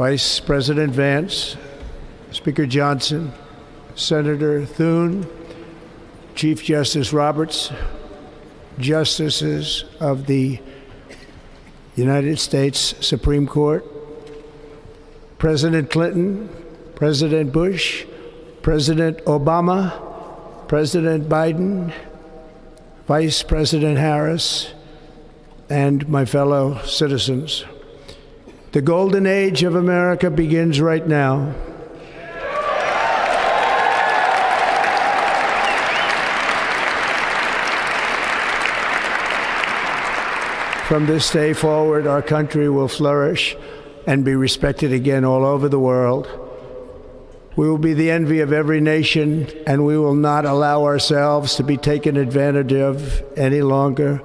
Vice President Vance, Speaker Johnson, Senator Thune, Chief Justice Roberts, Justices of the United States Supreme Court, President Clinton, President Bush, President Obama, President Biden, Vice President Harris, and my fellow citizens. The golden age of America begins right now. From this day forward, our country will flourish and be respected again all over the world. We will be the envy of every nation, and we will not allow ourselves to be taken advantage of any longer.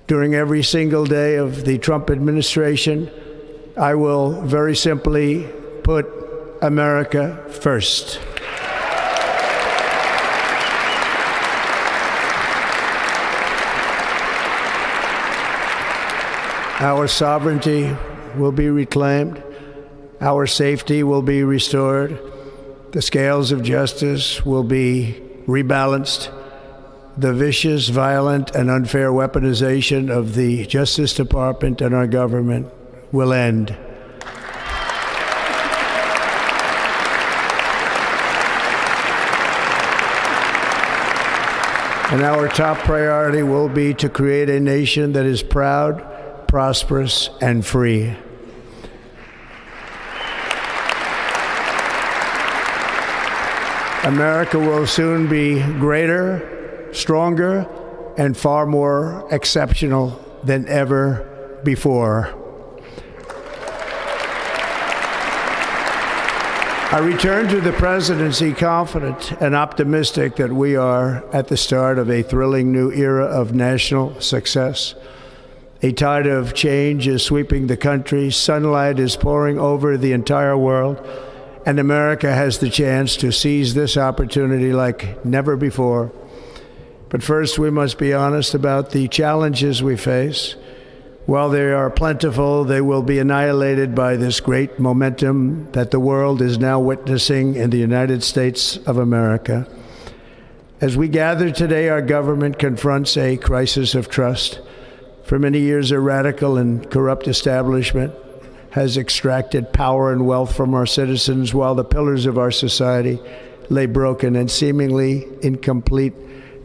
During every single day of the Trump administration, I will very simply put America first. Our sovereignty will be reclaimed. Our safety will be restored. The scales of justice will be rebalanced. The vicious, violent, and unfair weaponization of the Justice Department and our government will end. And our top priority will be to create a nation that is proud, prosperous, and free. America will soon be greater, stronger, and far more exceptional than ever before. I return to the presidency confident and optimistic that we are at the start of a thrilling new era of national success. A tide of change is sweeping the country, sunlight is pouring over the entire world, and America has the chance to seize this opportunity like never before. But first, we must be honest about the challenges we face. While they are plentiful, they will be annihilated by this great momentum that the world is now witnessing in the United States of America. As we gather today, our government confronts a crisis of trust. For many years, a radical and corrupt establishment has extracted power and wealth from our citizens while the pillars of our society lay broken and seemingly in complete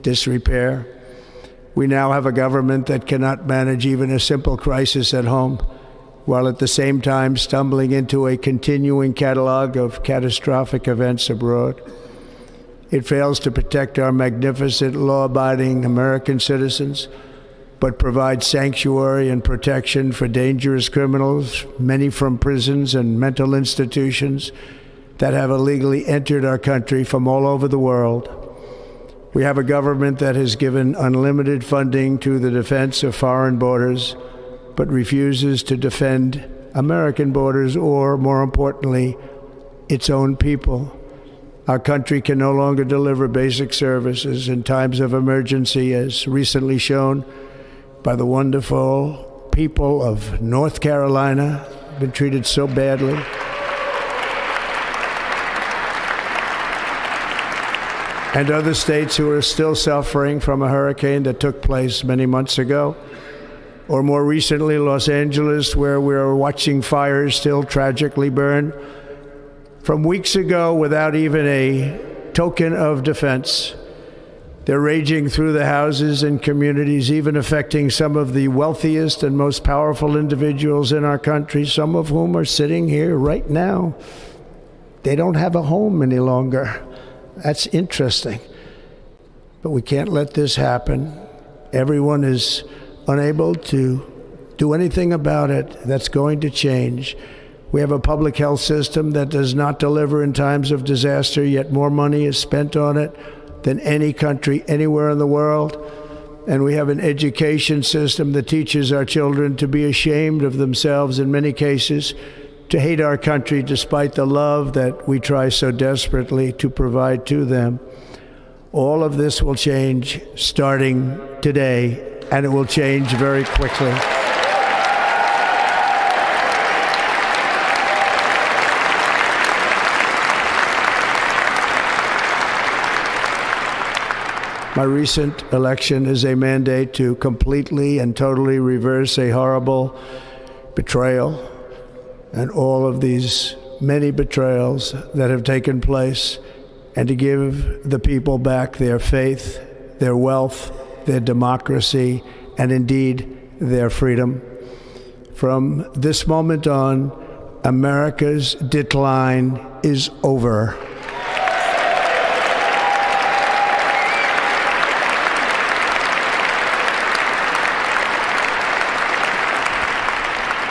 disrepair. We now have a government that cannot manage even a simple crisis at home, while at the same time stumbling into a continuing catalog of catastrophic events abroad. It fails to protect our magnificent, law-abiding American citizens, but provides sanctuary and protection for dangerous criminals, many from prisons and mental institutions that have illegally entered our country from all over the world. We have a government that has given unlimited funding to the defense of foreign borders, but refuses to defend American borders or, more importantly, its own people. Our country can no longer deliver basic services in times of emergency, as recently shown by the wonderful people of North Carolina, been treated so badly. And other states who are still suffering from a hurricane that took place many months ago. Or more recently, Los Angeles, where we're watching fires still tragically burn from weeks ago without even a token of defense. They're raging through the houses and communities, even affecting some of the wealthiest and most powerful individuals in our country, some of whom are sitting here right now. They don't have a home any longer. That's interesting. But we can't let this happen. Everyone is unable to do anything about it. That's going to change. We have a public health system that does not deliver in times of disaster, yet more money is spent on it than any country anywhere in the world. And we have an education system that teaches our children to be ashamed of themselves in many cases, to hate our country despite the love that we try so desperately to provide to them. All of this will change starting today, and it will change very quickly. My recent election is a mandate to completely and totally reverse a horrible betrayal and all of these many betrayals that have taken place, and to give the people back their faith, their wealth, their democracy, and indeed their freedom. From this moment on, America's decline is over.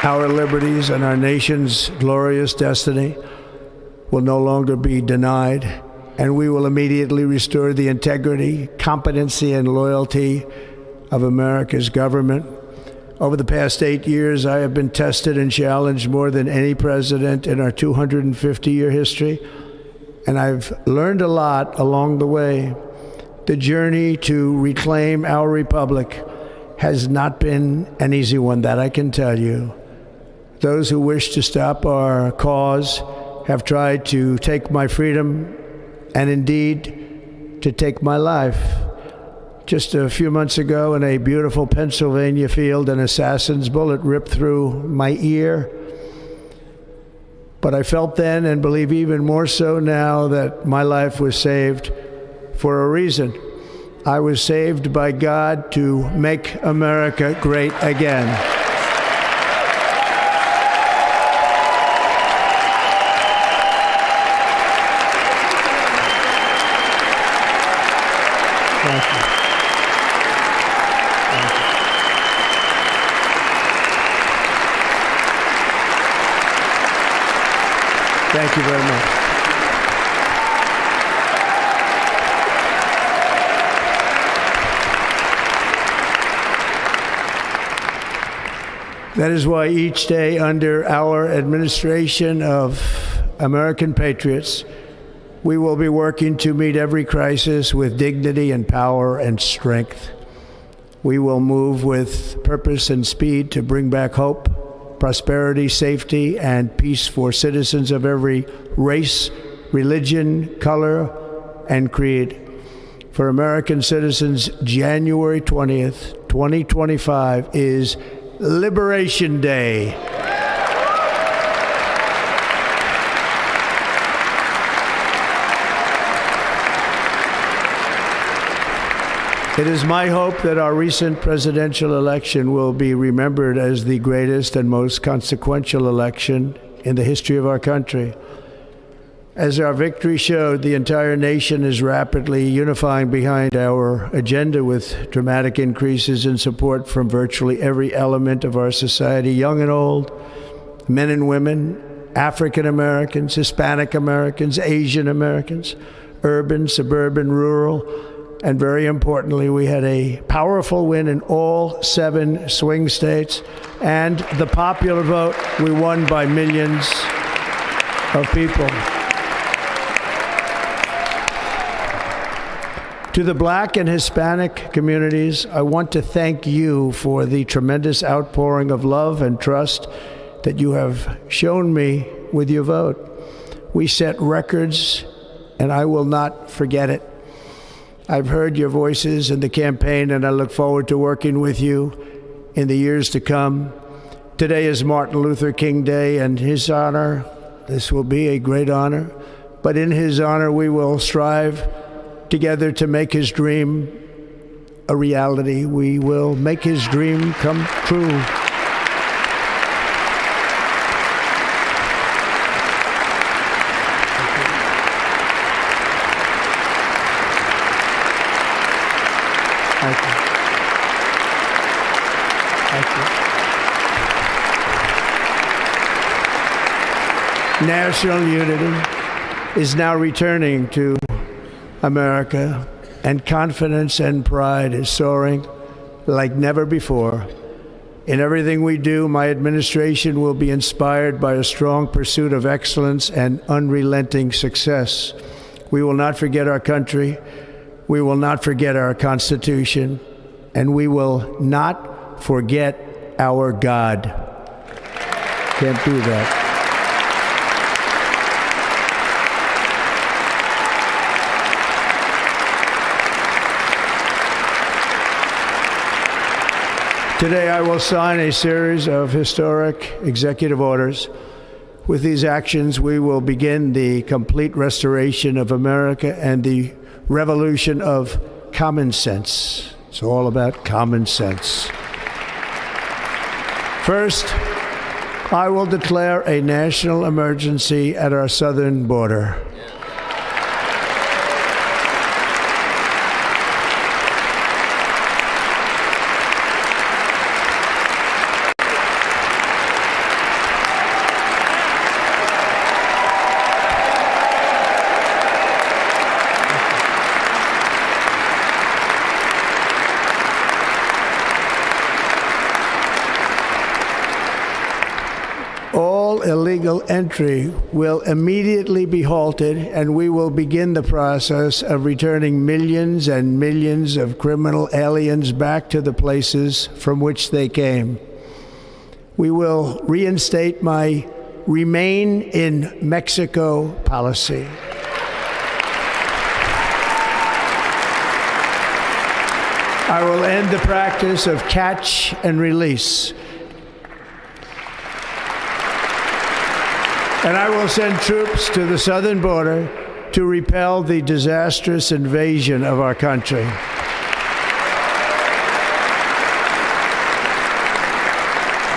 Our liberties and our nation's glorious destiny will no longer be denied, and we will immediately restore the integrity, competency, and loyalty of America's government. Over the past 8 years, I have been tested and challenged more than any president in our 250-year history, and I've learned a lot along the way. The journey to reclaim our republic has not been an easy one, that I can tell you. Those who wish to stop our cause have tried to take my freedom and indeed to take my life. Just a few months ago in a beautiful Pennsylvania field, an assassin's bullet ripped through my ear. But I felt then, and believe even more so now, that my life was saved for a reason. I was saved by God to make America great again. Thank you. Thank you very much. That is why each day under our administration of American patriots, we will be working to meet every crisis with dignity and power and strength. We will move with purpose and speed to bring back hope, prosperity, safety, and peace for citizens of every race, religion, color, and creed. For American citizens, January 20th, 2025 is Liberation Day. It is my hope that our recent presidential election will be remembered as the greatest and most consequential election in the history of our country. As our victory showed, the entire nation is rapidly unifying behind our agenda with dramatic increases in support from virtually every element of our society, young and old, men and women, African Americans, Hispanic Americans, Asian Americans, urban, suburban, rural, and very importantly, we had a powerful win in all 7 swing states, and the popular vote, we won by millions of people. To the Black and Hispanic communities, I want to thank you for the tremendous outpouring of love and trust that you have shown me with your vote. We set records, and I will not forget it. I've heard your voices in the campaign, and I look forward to working with you in the years to come. Today is Martin Luther King Day, and his honor, this will be a great honor, but in his honor we will strive together to make his dream a reality. We will make his dream come true. Thank you. Thank you. National unity is now returning to America, and confidence and pride is soaring like never before. In everything we do, my administration will be inspired by a strong pursuit of excellence and unrelenting success. We will not forget our country. We will not forget our Constitution, and we will not forget our God. Can't do that. Today, I will sign a series of historic executive orders. With these actions, we will begin the complete restoration of America and the revolution of common sense. It's all about common sense. First, I will declare a national emergency at our southern border. All illegal entry will immediately be halted, and we will begin the process of returning millions and millions of criminal aliens back to the places from which they came. We will reinstate my Remain in Mexico policy. I will end the practice of catch and release. And I will send troops to the southern border to repel the disastrous invasion of our country.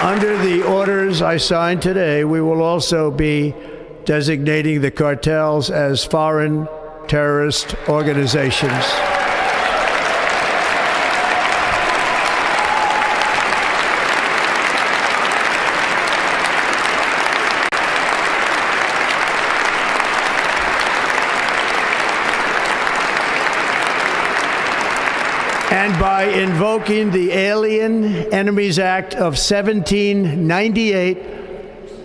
Under the orders I signed today, we will also be designating the cartels as foreign terrorist organizations. And by invoking the Alien Enemies Act of 1798,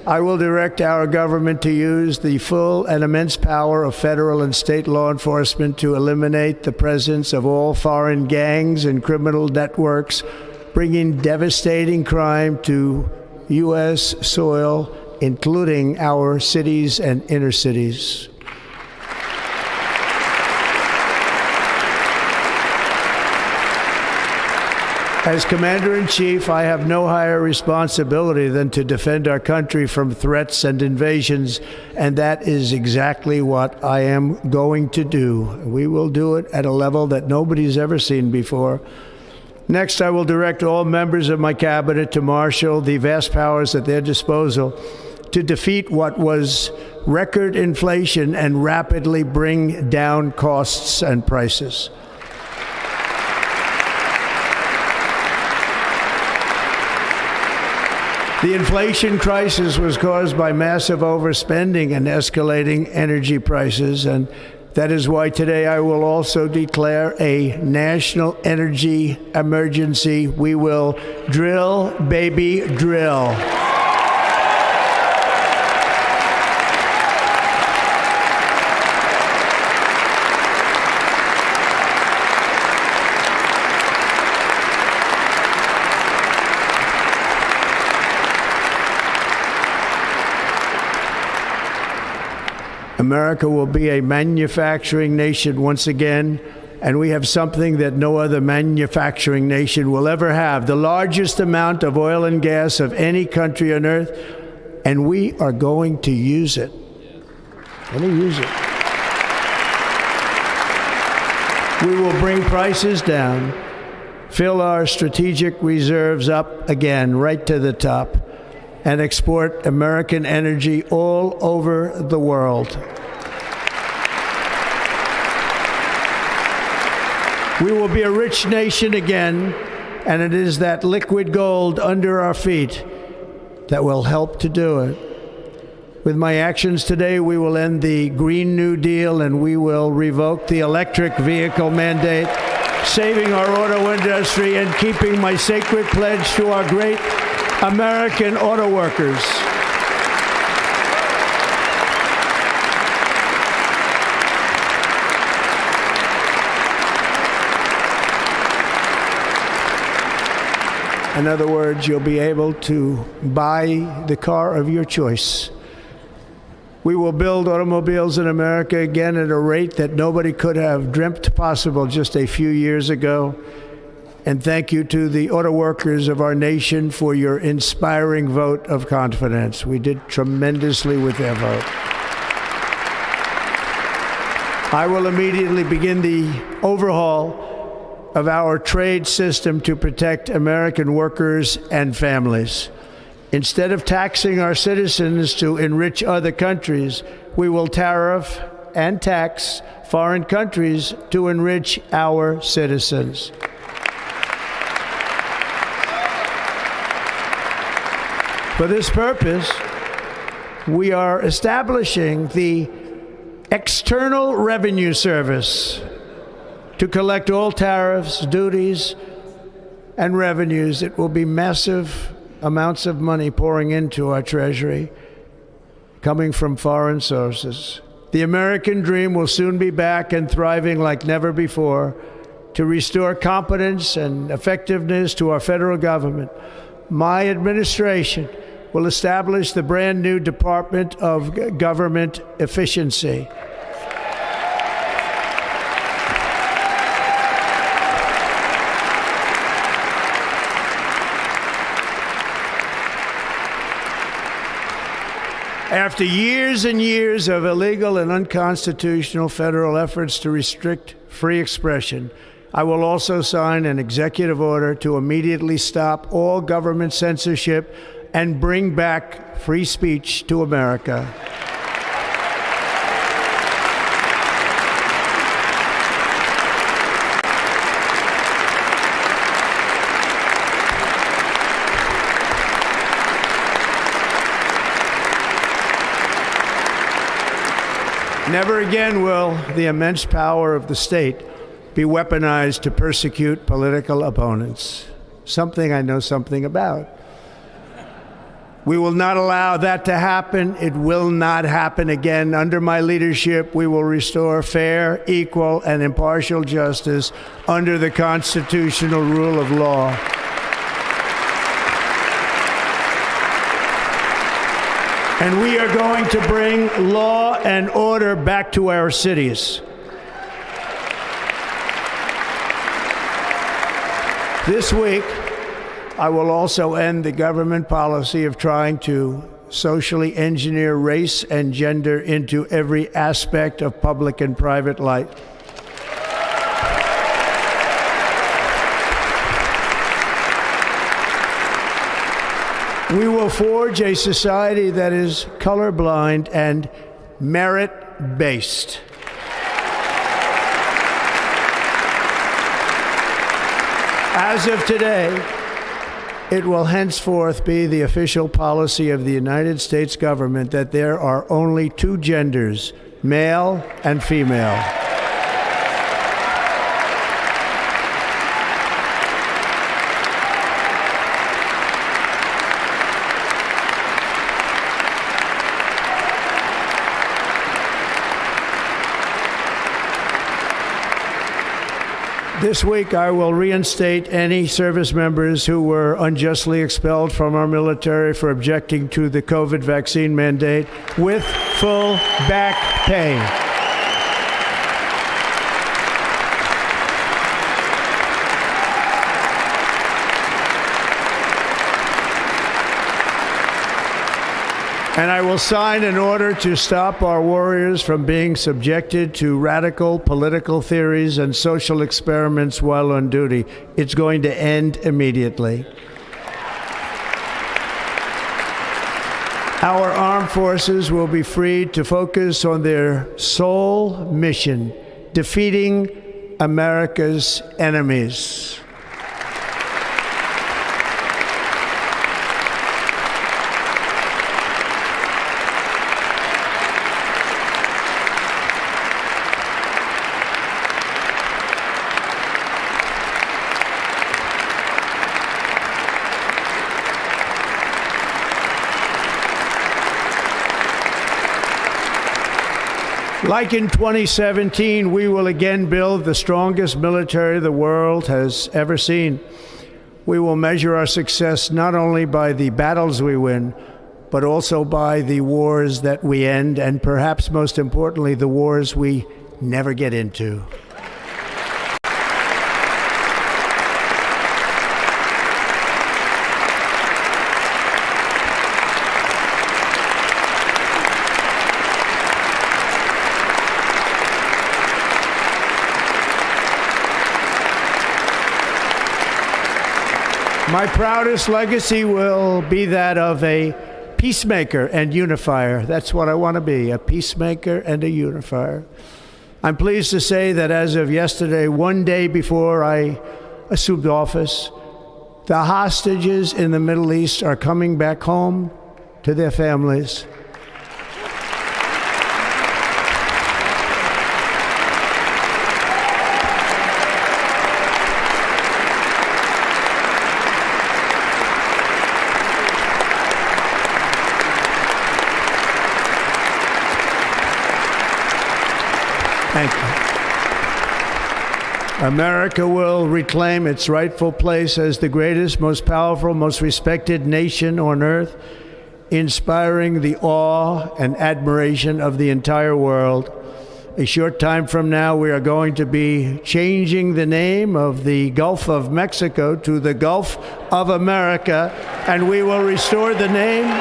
I will direct our government to use the full and immense power of federal and state law enforcement to eliminate the presence of all foreign gangs and criminal networks, bringing devastating crime to U.S. soil, including our cities and inner cities. As Commander-in-Chief, I have no higher responsibility than to defend our country from threats and invasions, and that is exactly what I am going to do. We will do it at a level that nobody's ever seen before. Next, I will direct all members of my cabinet to marshal the vast powers at their disposal to defeat what was record inflation and rapidly bring down costs and prices. The inflation crisis was caused by massive overspending and escalating energy prices, and that is why today I will also declare a national energy emergency. We will drill, baby, drill. America will be a manufacturing nation once again, and we have something that no other manufacturing nation will ever have, the largest amount of oil and gas of any country on earth, and we are going to use it. We will bring prices down, fill our strategic reserves up again, right to the top, and export American energy all over the world. We will be a rich nation again, and it is that liquid gold under our feet that will help to do it. With my actions today, we will end the Green New Deal, and we will revoke the electric vehicle mandate, saving our auto industry and keeping my sacred pledge to our great American auto workers. In other words, you'll be able to buy the car of your choice. We will build automobiles in America again at a rate that nobody could have dreamt possible just a few years ago. And thank you to the auto workers of our nation for your inspiring vote of confidence. We did tremendously with their vote. I will immediately begin the overhaul of our trade system to protect American workers and families. Instead of taxing our citizens to enrich other countries, we will tariff and tax foreign countries to enrich our citizens. For this purpose, we are establishing the External Revenue Service to collect all tariffs, duties, and revenues. It will be massive amounts of money pouring into our treasury, coming from foreign sources. The American dream will soon be back and thriving like never before to restore competence and effectiveness to our federal government. My administration will establish the brand new Department of Government Efficiency. After years and years of illegal and unconstitutional federal efforts to restrict free expression, I will also sign an executive order to immediately stop all government censorship and bring back free speech to America. Never again will the immense power of the state be weaponized to persecute political opponents, something I know something about. We will not allow that to happen. It will not happen again. Under my leadership, we will restore fair, equal, and impartial justice under the constitutional rule of law. And we are going to bring law and order back to our cities. This week, I will also end the government policy of trying to socially engineer race and gender into every aspect of public and private life. We will forge a society that is colorblind and merit-based. As of today, it will henceforth be the official policy of the United States government that there are only two genders, male and female. This week, I will reinstate any service members who were unjustly expelled from our military for objecting to the COVID vaccine mandate with full back pay. And I will sign an order to stop our warriors from being subjected to radical political theories and social experiments while on duty. It's going to end immediately. Our armed forces will be freed to focus on their sole mission, defeating America's enemies. Like in 2017, we will again build the strongest military the world has ever seen. We will measure our success not only by the battles we win, but also by the wars that we end, and perhaps most importantly, the wars we never get into. My proudest legacy will be that of a peacemaker and unifier. That's what I want to be, a peacemaker and a unifier. I'm pleased to say that as of yesterday, one day before I assumed office, the hostages in the Middle East are coming back home to their families. Thank you. America will reclaim its rightful place as the greatest, most powerful, most respected nation on earth, inspiring the awe and admiration of the entire world. A short time from now, we are going to be changing the name of the Gulf of Mexico to the Gulf of America, and we will restore the name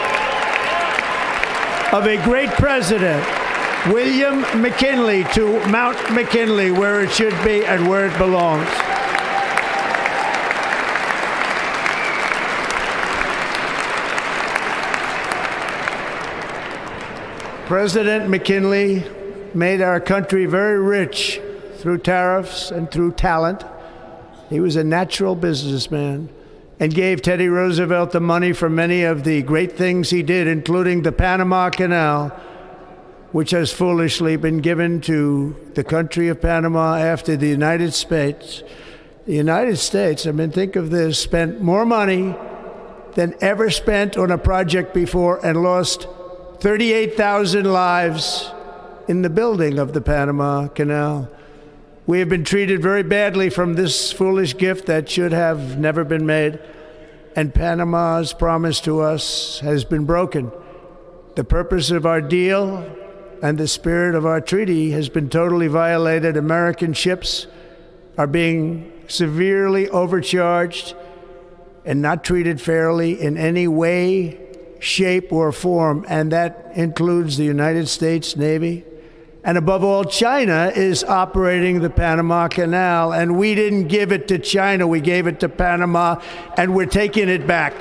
of a great president, William McKinley, to Mount McKinley, where it should be and where it belongs. President McKinley made our country very rich through tariffs and through talent. He was a natural businessman and gave Teddy Roosevelt the money for many of the great things he did, including the Panama Canal, which has foolishly been given to the country of Panama after the United States. The United States, I mean, think of this, spent more money than ever spent on a project before and lost 38,000 lives in the building of the Panama Canal. We have been treated very badly from this foolish gift that should have never been made, and Panama's promise to us has been broken. The purpose of our deal and the spirit of our treaty has been totally violated. American ships are being severely overcharged and not treated fairly in any way, shape, or form, and that includes the United States Navy. And above all, China is operating the Panama Canal, and we didn't give it to China, we gave it to Panama, and we're taking it back.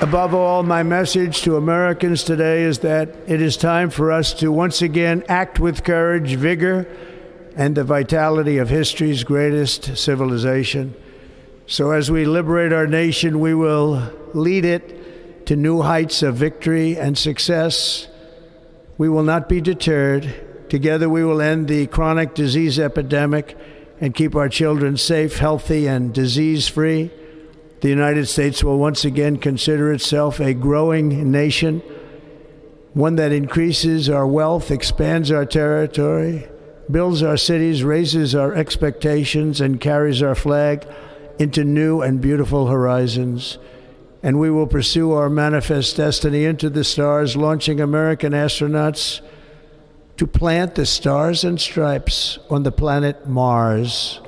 Above all, my message to Americans today is that it is time for us to once again act with courage, vigor, and the vitality of history's greatest civilization. So as we liberate our nation, we will lead it to new heights of victory and success. We will not be deterred. Together we will end the chronic disease epidemic and keep our children safe, healthy, and disease-free. The United States will once again consider itself a growing nation, one that increases our wealth, expands our territory, builds our cities, raises our expectations, and carries our flag into new and beautiful horizons. And we will pursue our manifest destiny into the stars, launching American astronauts to plant the stars and stripes on the planet Mars.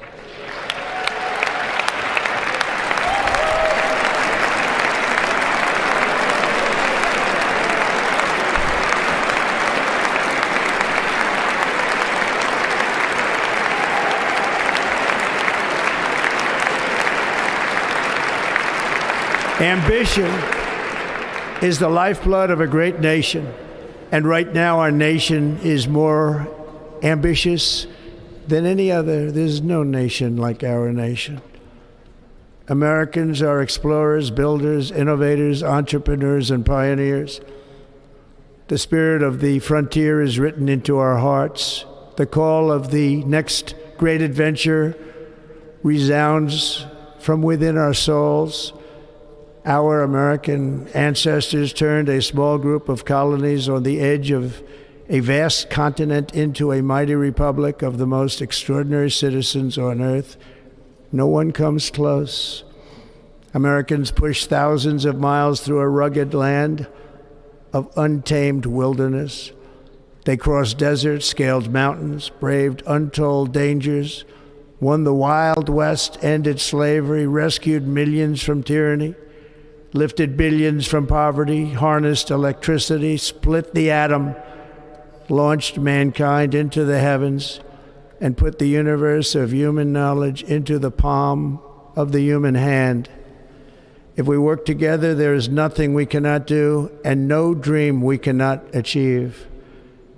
Ambition is the lifeblood of a great nation, and right now our nation is more ambitious than any other. There's no nation like our nation. Americans are explorers, builders, innovators, entrepreneurs, and pioneers. The spirit of the frontier is written into our hearts. The call of the next great adventure resounds from within our souls. Our American ancestors turned a small group of colonies on the edge of a vast continent into a mighty republic of the most extraordinary citizens on earth. No one comes close. Americans pushed thousands of miles through a rugged land of untamed wilderness. They crossed deserts, scaled mountains, braved untold dangers, won the Wild West, ended slavery, rescued millions from tyranny, lifted billions from poverty, harnessed electricity, split the atom, launched mankind into the heavens, and put the universe of human knowledge into the palm of the human hand. If we work together, there is nothing we cannot do and no dream we cannot achieve.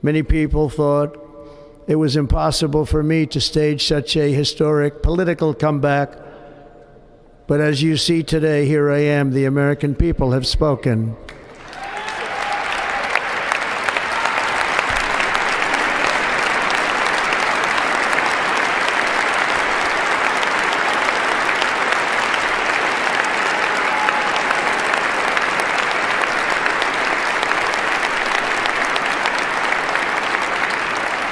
Many people thought it was impossible for me to stage such a historic political comeback. But as you see today, here I am. The American people have spoken.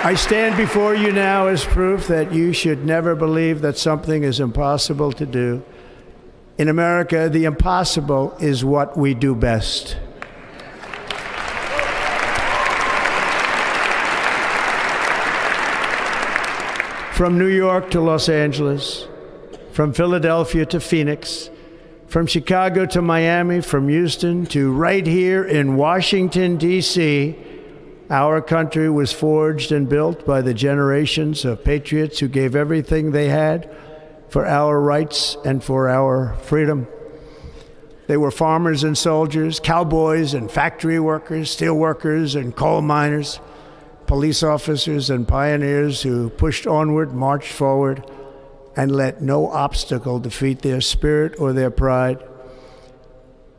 I stand before you now as proof that you should never believe that something is impossible to do. In America, the impossible is what we do best. From New York to Los Angeles, from Philadelphia to Phoenix, from Chicago to Miami, from Houston to right here in Washington, D.C., our country was forged and built by the generations of patriots who gave everything they had for our rights and for our freedom. They were farmers and soldiers, cowboys and factory workers, steel workers and coal miners, police officers and pioneers who pushed onward, marched forward, and let no obstacle defeat their spirit or their pride.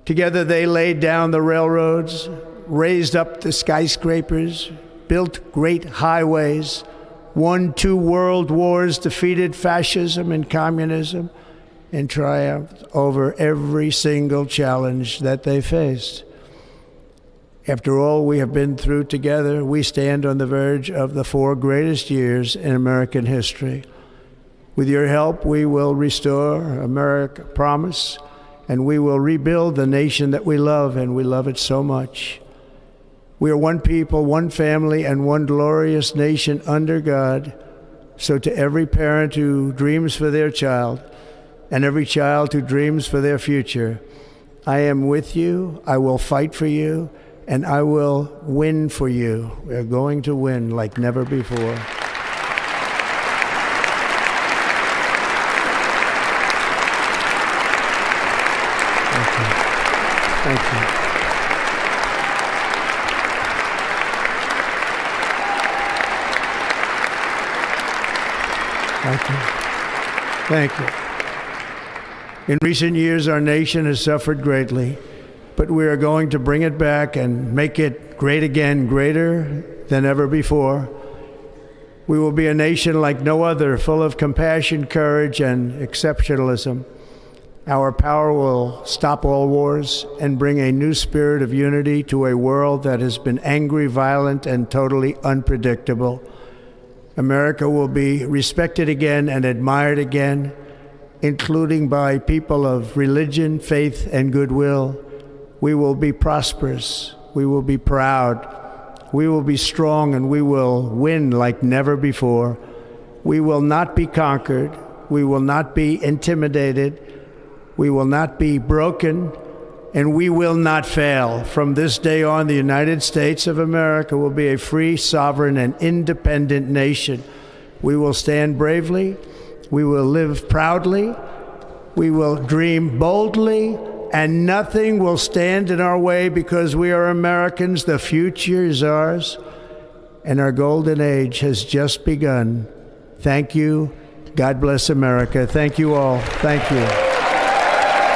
Together they laid down the railroads, raised up the skyscrapers, built great highways, won 2 world wars, defeated fascism and communism, and triumphed over every single challenge that they faced. After all we have been through together, we stand on the verge of the 4 greatest years in American history. With your help, we will restore America, promise, and we will rebuild the nation that we love, and we love it so much. We are one people, one family, and one glorious nation under God. So to every parent who dreams for their child, and every child who dreams for their future, I am with you, I will fight for you, and I will win for you. We are going to win like never before. Thank you. Thank you. Thank you. In recent years, our nation has suffered greatly, but we are going to bring it back and make it great again, greater than ever before. We will be a nation like no other, full of compassion, courage, and exceptionalism. Our power will stop all wars and bring a new spirit of unity to a world that has been angry, violent, and totally unpredictable. America will be respected again and admired again, including by people of religion, faith, and goodwill. We will be prosperous. We will be proud. We will be strong, and we will win like never before. We will not be conquered. We will not be intimidated. We will not be broken, and we will not fail. From this day on, the United States of America will be a free, sovereign, and independent nation. We will stand bravely. We will live proudly. We will dream boldly, and nothing will stand in our way because we are Americans. The future is ours, and our golden age has just begun. Thank you. God bless America. Thank you all. Thank you.